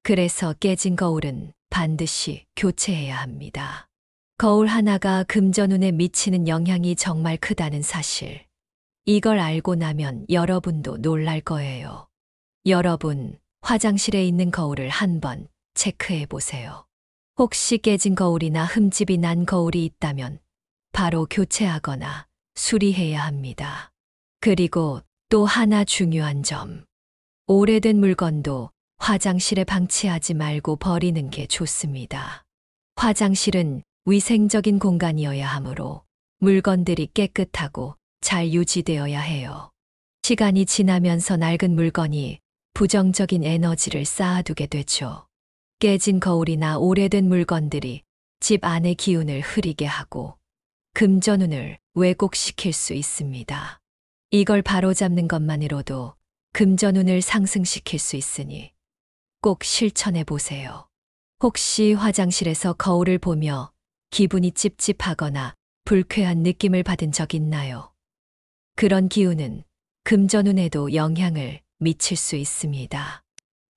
그래서 깨진 거울은 반드시 교체해야 합니다. 거울 하나가 금전운에 미치는 영향이 정말 크다는 사실. 이걸 알고 나면 여러분도 놀랄 거예요. 여러분, 화장실에 있는 거울을 한번 체크해 보세요. 혹시 깨진 거울이나 흠집이 난 거울이 있다면 바로 교체하거나 수리해야 합니다. 그리고 또 하나 중요한 점. 오래된 물건도 화장실에 방치하지 말고 버리는 게 좋습니다. 화장실은 위생적인 공간이어야 하므로 물건들이 깨끗하고 잘 유지되어야 해요. 시간이 지나면서 낡은 물건이 부정적인 에너지를 쌓아두게 되죠. 깨진 거울이나 오래된 물건들이 집 안의 기운을 흐리게 하고 금전운을 왜곡시킬 수 있습니다. 이걸 바로잡는 것만으로도 금전운을 상승시킬 수 있으니 꼭 실천해 보세요. 혹시 화장실에서 거울을 보며 기분이 찝찝하거나 불쾌한 느낌을 받은 적 있나요? 그런 기운은 금전운에도 영향을 미칠 수 있습니다.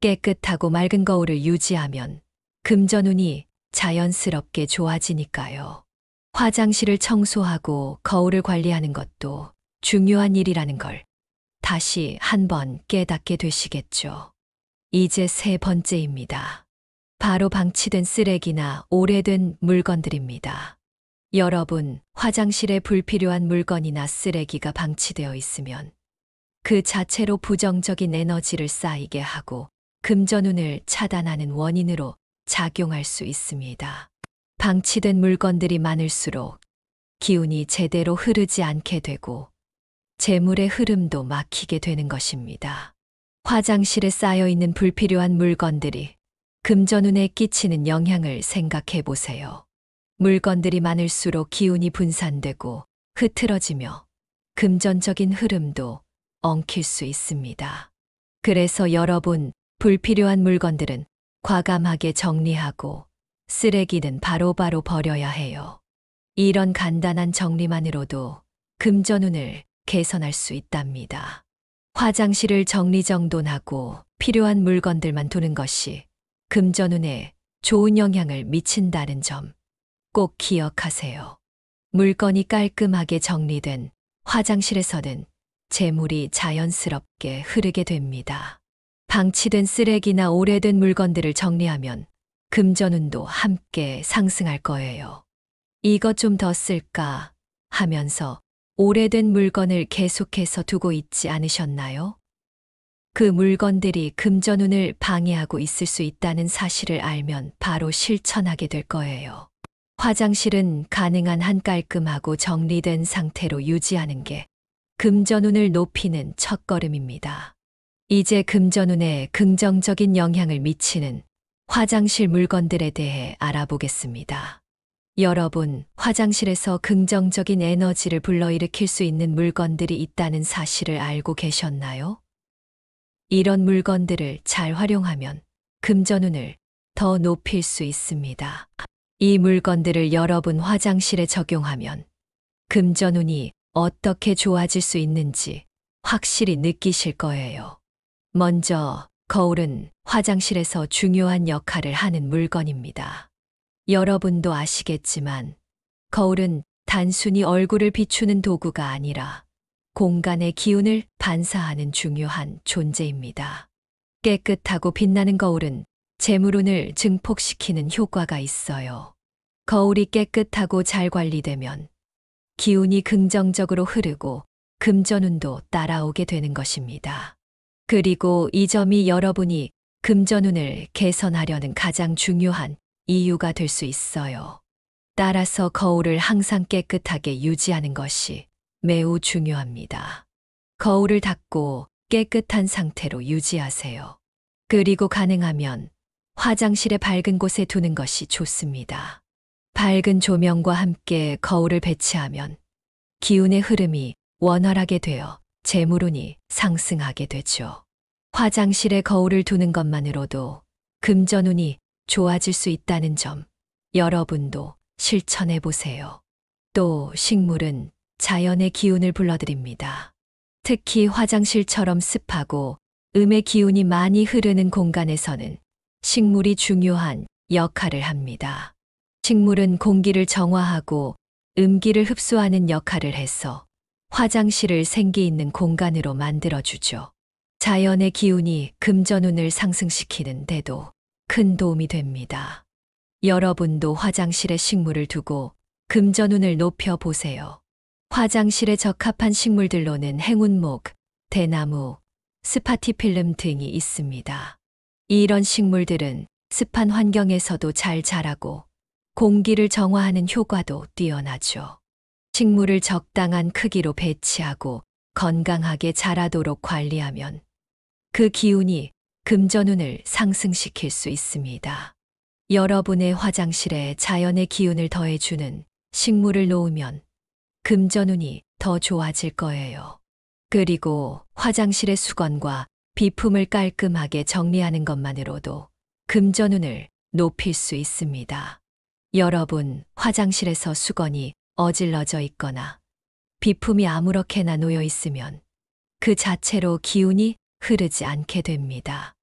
깨끗하고 맑은 거울을 유지하면 금전운이 자연스럽게 좋아지니까요. 화장실을 청소하고 거울을 관리하는 것도 중요한 일이라는 걸 다시 한번 깨닫게 되시겠죠. 이제 세 번째입니다. 바로 방치된 쓰레기나 오래된 물건들입니다. 여러분, 화장실에 불필요한 물건이나 쓰레기가 방치되어 있으면 그 자체로 부정적인 에너지를 쌓이게 하고 금전운을 차단하는 원인으로 작용할 수 있습니다. 방치된 물건들이 많을수록 기운이 제대로 흐르지 않게 되고 재물의 흐름도 막히게 되는 것입니다. 화장실에 쌓여 있는 불필요한 물건들이 금전운에 끼치는 영향을 생각해 보세요. 물건들이 많을수록 기운이 분산되고 흐트러지며 금전적인 흐름도 엉킬 수 있습니다. 그래서 여러분, 불필요한 물건들은 과감하게 정리하고 쓰레기는 바로바로 버려야 해요. 이런 간단한 정리만으로도 금전운을 개선할 수 있답니다. 화장실을 정리정돈하고 필요한 물건들만 두는 것이 금전운에 좋은 영향을 미친다는 점 꼭 기억하세요. 물건이 깔끔하게 정리된 화장실에서는 재물이 자연스럽게 흐르게 됩니다. 방치된 쓰레기나 오래된 물건들을 정리하면 금전운도 함께 상승할 거예요. 이것 좀 더 쓸까 하면서 오래된 물건을 계속해서 두고 있지 않으셨나요? 그 물건들이 금전운을 방해하고 있을 수 있다는 사실을 알면 바로 실천하게 될 거예요. 화장실은 가능한 한 깔끔하고 정리된 상태로 유지하는 게 금전운을 높이는 첫걸음입니다. 이제 금전운에 긍정적인 영향을 미치는 화장실 물건들에 대해 알아보겠습니다. 여러분, 화장실에서 긍정적인 에너지를 불러일으킬 수 있는 물건들이 있다는 사실을 알고 계셨나요? 이런 물건들을 잘 활용하면 금전운을 더 높일 수 있습니다. 이 물건들을 여러분 화장실에 적용하면 금전운이 어떻게 좋아질 수 있는지 확실히 느끼실 거예요. 먼저, 거울은 화장실에서 중요한 역할을 하는 물건입니다. 여러분도 아시겠지만 거울은 단순히 얼굴을 비추는 도구가 아니라 공간의 기운을 반사하는 중요한 존재입니다. 깨끗하고 빛나는 거울은 재물운을 증폭시키는 효과가 있어요. 거울이 깨끗하고 잘 관리되면 기운이 긍정적으로 흐르고 금전운도 따라오게 되는 것입니다. 그리고 이 점이 여러분이 금전운을 개선하려는 가장 중요한 이유가 될 수 있어요. 따라서 거울을 항상 깨끗하게 유지하는 것이 매우 중요합니다. 거울을 닦고 깨끗한 상태로 유지하세요. 그리고 가능하면 화장실의 밝은 곳에 두는 것이 좋습니다. 밝은 조명과 함께 거울을 배치하면 기운의 흐름이 원활하게 되어 재물운이 상승하게 되죠. 화장실에 거울을 두는 것만으로도 금전운이 좋아질 수 있다는 점 여러분도 실천해 보세요. 또 식물은 자연의 기운을 불러들입니다. 특히 화장실처럼 습하고 음의 기운이 많이 흐르는 공간에서는 식물이 중요한 역할을 합니다. 식물은 공기를 정화하고 음기를 흡수하는 역할을 해서 화장실을 생기 있는 공간으로 만들어주죠. 자연의 기운이 금전운을 상승시키는 데도 큰 도움이 됩니다. 여러분도 화장실에 식물을 두고 금전운을 높여보세요. 화장실에 적합한 식물들로는 행운목, 대나무, 스파티필름 등이 있습니다. 이런 식물들은 습한 환경에서도 잘 자라고 공기를 정화하는 효과도 뛰어나죠. 식물을 적당한 크기로 배치하고 건강하게 자라도록 관리하면 그 기운이 금전운을 상승시킬 수 있습니다. 여러분의 화장실에 자연의 기운을 더해주는 식물을 놓으면 금전운이 더 좋아질 거예요. 그리고 화장실의 수건과 비품을 깔끔하게 정리하는 것만으로도 금전운을 높일 수 있습니다. 여러분, 화장실에서 수건이 어질러져 있거나 비품이 아무렇게나 놓여 있으면 그 자체로 기운이 흐르지 않게 됩니다.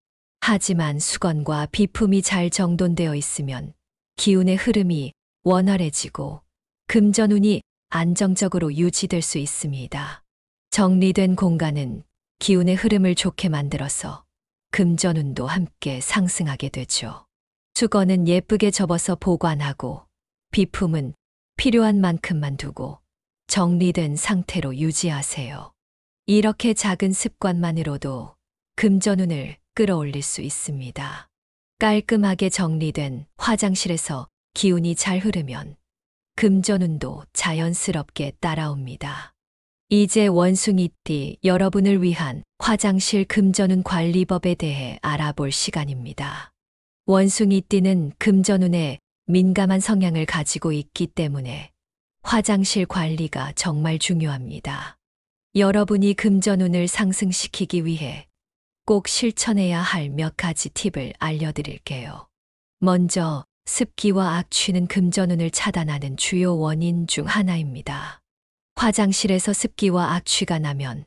하지만 수건과 비품이 잘 정돈되어 있으면 기운의 흐름이 원활해지고 금전운이 안정적으로 유지될 수 있습니다. 정리된 공간은 기운의 흐름을 좋게 만들어서 금전운도 함께 상승하게 되죠. 수건은 예쁘게 접어서 보관하고 비품은 필요한 만큼만 두고 정리된 상태로 유지하세요. 이렇게 작은 습관만으로도 금전운을 끌어올릴 수 있습니다. 깔끔하게 정리된 화장실에서 기운이 잘 흐르면 금전운도 자연스럽게 따라옵니다. 이제 원숭이띠 여러분을 위한 화장실 금전운 관리법에 대해 알아볼 시간입니다. 원숭이띠는 금전운에 민감한 성향을 가지고 있기 때문에 화장실 관리가 정말 중요합니다. 여러분이 금전운을 상승시키기 위해 꼭 실천해야 할 몇 가지 팁을 알려드릴게요. 먼저 습기와 악취는 금전운을 차단하는 주요 원인 중 하나입니다. 화장실에서 습기와 악취가 나면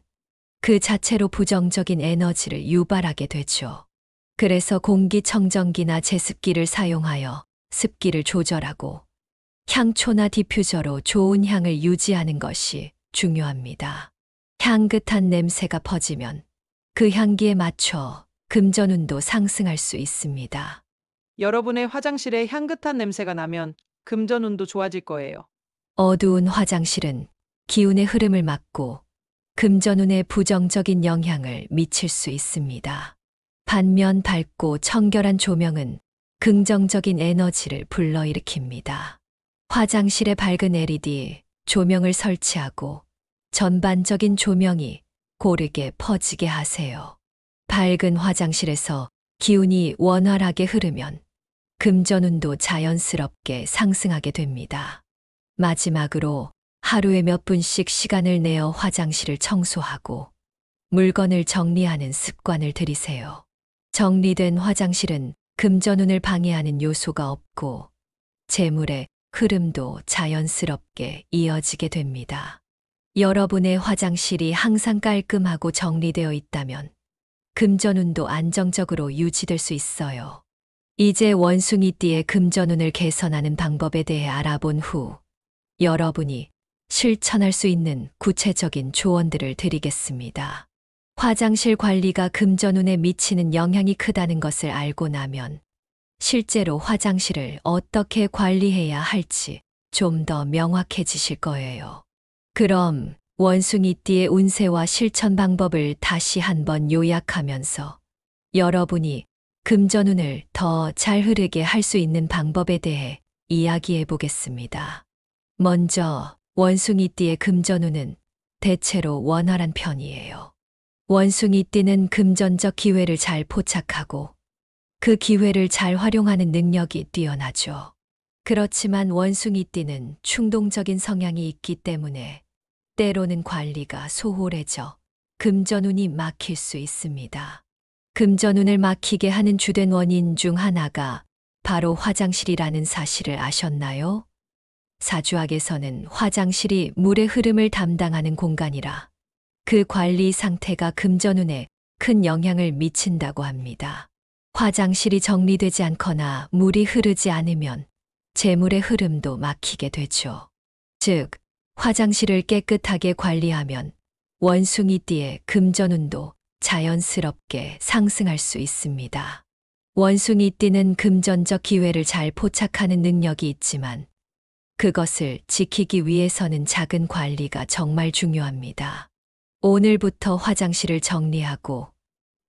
그 자체로 부정적인 에너지를 유발하게 되죠. 그래서 공기청정기나 제습기를 사용하여 습기를 조절하고 향초나 디퓨저로 좋은 향을 유지하는 것이 중요합니다. 향긋한 냄새가 퍼지면 그 향기에 맞춰 금전운도 상승할 수 있습니다. 여러분의 화장실에 향긋한 냄새가 나면 금전운도 좋아질 거예요. 어두운 화장실은 기운의 흐름을 막고 금전운에 부정적인 영향을 미칠 수 있습니다. 반면 밝고 청결한 조명은 긍정적인 에너지를 불러일으킵니다. 화장실에 밝은 LED 조명을 설치하고 전반적인 조명이 고르게 퍼지게 하세요. 밝은 화장실에서 기운이 원활하게 흐르면 금전운도 자연스럽게 상승하게 됩니다. 마지막으로 하루에 몇 분씩 시간을 내어 화장실을 청소하고 물건을 정리하는 습관을 들이세요. 정리된 화장실은 금전운을 방해하는 요소가 없고 재물의 흐름도 자연스럽게 이어지게 됩니다. 여러분의 화장실이 항상 깔끔하고 정리되어 있다면 금전운도 안정적으로 유지될 수 있어요. 이제 원숭이띠의 금전운을 개선하는 방법에 대해 알아본 후 여러분이 실천할 수 있는 구체적인 조언들을 드리겠습니다. 화장실 관리가 금전운에 미치는 영향이 크다는 것을 알고 나면 실제로 화장실을 어떻게 관리해야 할지 좀 더 명확해지실 거예요. 그럼 원숭이띠의 운세와 실천 방법을 다시 한번 요약하면서 여러분이 금전운을 더 잘 흐르게 할 수 있는 방법에 대해 이야기해 보겠습니다. 먼저 원숭이띠의 금전운은 대체로 원활한 편이에요. 원숭이띠는 금전적 기회를 잘 포착하고 그 기회를 잘 활용하는 능력이 뛰어나죠. 그렇지만 원숭이띠는 충동적인 성향이 있기 때문에 때로는 관리가 소홀해져 금전운이 막힐 수 있습니다. 금전운을 막히게 하는 주된 원인 중 하나가 바로 화장실이라는 사실을 아셨나요? 사주학에서는 화장실이 물의 흐름을 담당하는 공간이라 그 관리 상태가 금전운에 큰 영향을 미친다고 합니다. 화장실이 정리되지 않거나 물이 흐르지 않으면 재물의 흐름도 막히게 되죠. 즉, 화장실을 깨끗하게 관리하면 원숭이띠의 금전운도 자연스럽게 상승할 수 있습니다. 원숭이띠는 금전적 기회를 잘 포착하는 능력이 있지만 그것을 지키기 위해서는 작은 관리가 정말 중요합니다. 오늘부터 화장실을 정리하고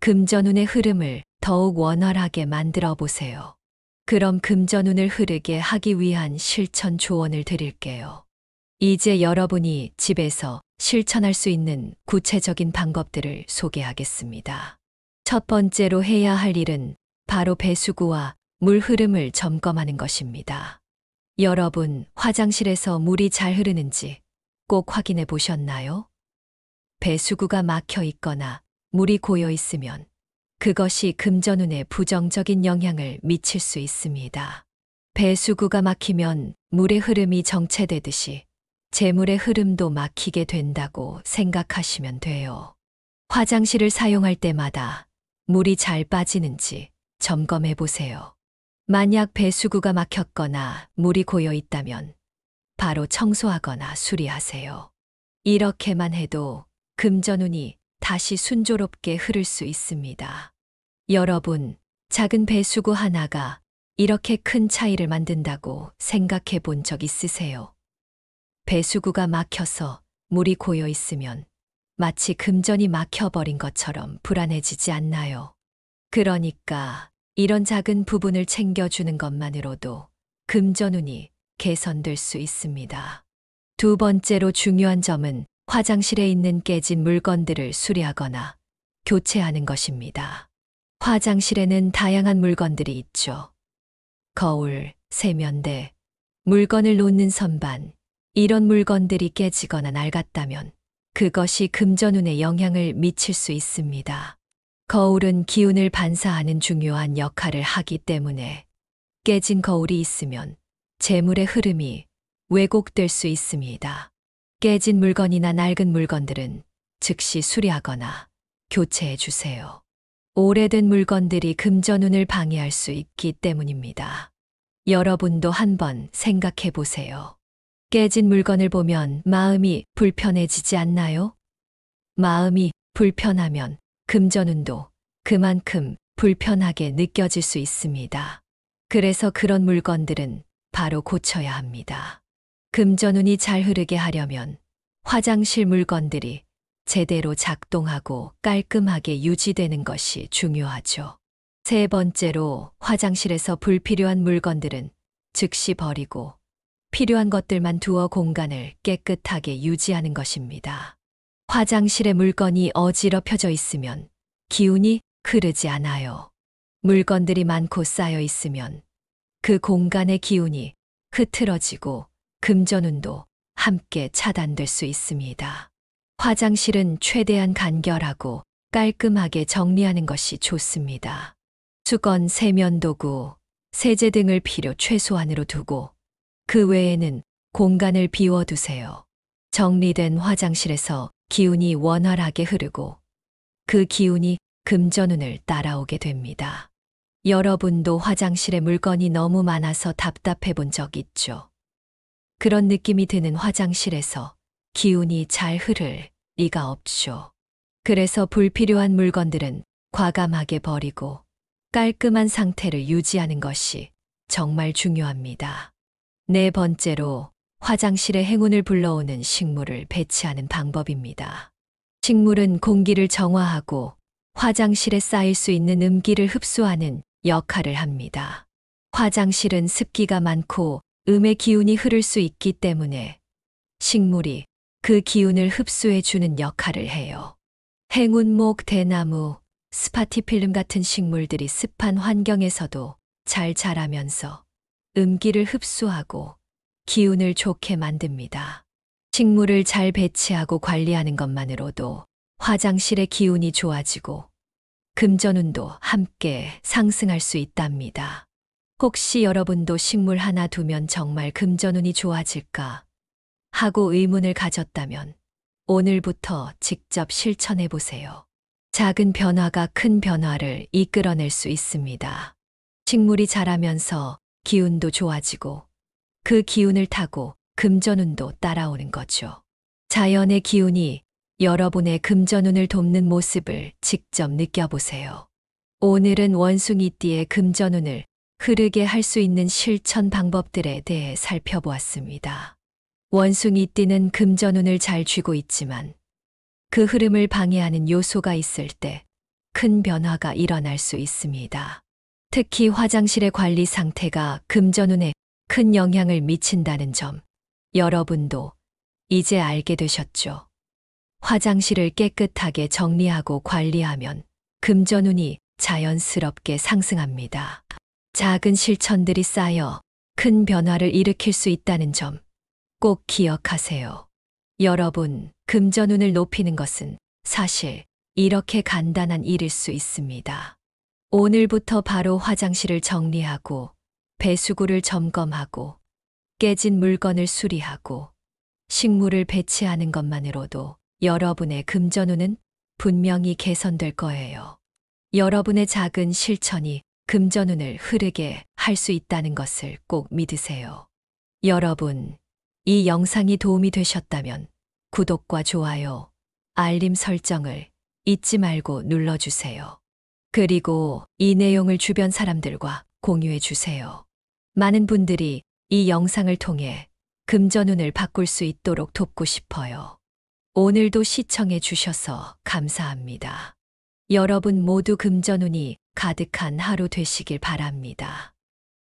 금전운의 흐름을 더욱 원활하게 만들어 보세요. 그럼 금전운을 흐르게 하기 위한 실천 조언을 드릴게요. 이제 여러분이 집에서 실천할 수 있는 구체적인 방법들을 소개하겠습니다. 첫 번째로 해야 할 일은 바로 배수구와 물 흐름을 점검하는 것입니다. 여러분, 화장실에서 물이 잘 흐르는지 꼭 확인해 보셨나요? 배수구가 막혀 있거나 물이 고여 있으면 그것이 금전운에 부정적인 영향을 미칠 수 있습니다. 배수구가 막히면 물의 흐름이 정체되듯이 재물의 흐름도 막히게 된다고 생각하시면 돼요. 화장실을 사용할 때마다 물이 잘 빠지는지 점검해 보세요. 만약 배수구가 막혔거나 물이 고여 있다면 바로 청소하거나 수리하세요. 이렇게만 해도 금전운이 다시 순조롭게 흐를 수 있습니다. 여러분, 작은 배수구 하나가 이렇게 큰 차이를 만든다고 생각해 본 적 있으세요? 배수구가 막혀서 물이 고여 있으면 마치 금전이 막혀버린 것처럼 불안해지지 않나요? 그러니까 이런 작은 부분을 챙겨주는 것만으로도 금전운이 개선될 수 있습니다. 두 번째로 중요한 점은 화장실에 있는 깨진 물건들을 수리하거나 교체하는 것입니다. 화장실에는 다양한 물건들이 있죠. 거울, 세면대, 물건을 놓는 선반, 이런 물건들이 깨지거나 낡았다면 그것이 금전운에 영향을 미칠 수 있습니다. 거울은 기운을 반사하는 중요한 역할을 하기 때문에 깨진 거울이 있으면 재물의 흐름이 왜곡될 수 있습니다. 깨진 물건이나 낡은 물건들은 즉시 수리하거나 교체해 주세요. 오래된 물건들이 금전운을 방해할 수 있기 때문입니다. 여러분도 한번 생각해 보세요. 깨진 물건을 보면 마음이 불편해지지 않나요? 마음이 불편하면 금전운도 그만큼 불편하게 느껴질 수 있습니다. 그래서 그런 물건들은 바로 고쳐야 합니다. 금전운이 잘 흐르게 하려면 화장실 물건들이 제대로 작동하고 깔끔하게 유지되는 것이 중요하죠. 세 번째로 화장실에서 불필요한 물건들은 즉시 버리고 필요한 것들만 두어 공간을 깨끗하게 유지하는 것입니다. 화장실에 물건이 어지럽혀져 있으면 기운이 흐르지 않아요. 물건들이 많고 쌓여 있으면 그 공간의 기운이 흐트러지고 금전운도 함께 차단될 수 있습니다. 화장실은 최대한 간결하고 깔끔하게 정리하는 것이 좋습니다. 수건, 세면도구, 세제 등을 필요 최소한으로 두고 그 외에는 공간을 비워두세요. 정리된 화장실에서 기운이 원활하게 흐르고 그 기운이 금전운을 따라오게 됩니다. 여러분도 화장실에 물건이 너무 많아서 답답해 본 적 있죠? 그런 느낌이 드는 화장실에서 기운이 잘 흐를 리가 없죠. 그래서 불필요한 물건들은 과감하게 버리고 깔끔한 상태를 유지하는 것이 정말 중요합니다. 네 번째로 화장실에 행운을 불러오는 식물을 배치하는 방법입니다. 식물은 공기를 정화하고 화장실에 쌓일 수 있는 음기를 흡수하는 역할을 합니다. 화장실은 습기가 많고 음의 기운이 흐를 수 있기 때문에 식물이 그 기운을 흡수해 주는 역할을 해요. 행운목, 대나무, 스파티필름 같은 식물들이 습한 환경에서도 잘 자라면서 음기를 흡수하고 기운을 좋게 만듭니다. 식물을 잘 배치하고 관리하는 것만으로도 화장실의 기운이 좋아지고 금전운도 함께 상승할 수 있답니다. 혹시 여러분도 식물 하나 두면 정말 금전운이 좋아질까 하고 의문을 가졌다면 오늘부터 직접 실천해 보세요. 작은 변화가 큰 변화를 이끌어낼 수 있습니다. 식물이 자라면서 기운도 좋아지고 그 기운을 타고 금전운도 따라오는 거죠. 자연의 기운이 여러분의 금전운을 돕는 모습을 직접 느껴보세요. 오늘은 원숭이띠의 금전운을 흐르게 할 수 있는 실천 방법들에 대해 살펴보았습니다. 원숭이띠는 금전운을 잘 쥐고 있지만 그 흐름을 방해하는 요소가 있을 때 큰 변화가 일어날 수 있습니다. 특히 화장실의 관리 상태가 금전운에 큰 영향을 미친다는 점, 여러분도 이제 알게 되셨죠? 화장실을 깨끗하게 정리하고 관리하면 금전운이 자연스럽게 상승합니다. 작은 실천들이 쌓여 큰 변화를 일으킬 수 있다는 점 꼭 기억하세요. 여러분, 금전운을 높이는 것은 사실 이렇게 간단한 일일 수 있습니다. 오늘부터 바로 화장실을 정리하고 배수구를 점검하고 깨진 물건을 수리하고 식물을 배치하는 것만으로도 여러분의 금전운은 분명히 개선될 거예요. 여러분의 작은 실천이 금전운을 흐르게 할 수 있다는 것을 꼭 믿으세요. 여러분, 이 영상이 도움이 되셨다면 구독과 좋아요, 알림 설정을 잊지 말고 눌러주세요. 그리고 이 내용을 주변 사람들과 공유해 주세요. 많은 분들이 이 영상을 통해 금전운을 바꿀 수 있도록 돕고 싶어요. 오늘도 시청해 주셔서 감사합니다. 여러분 모두 금전운이 가득한 하루 되시길 바랍니다.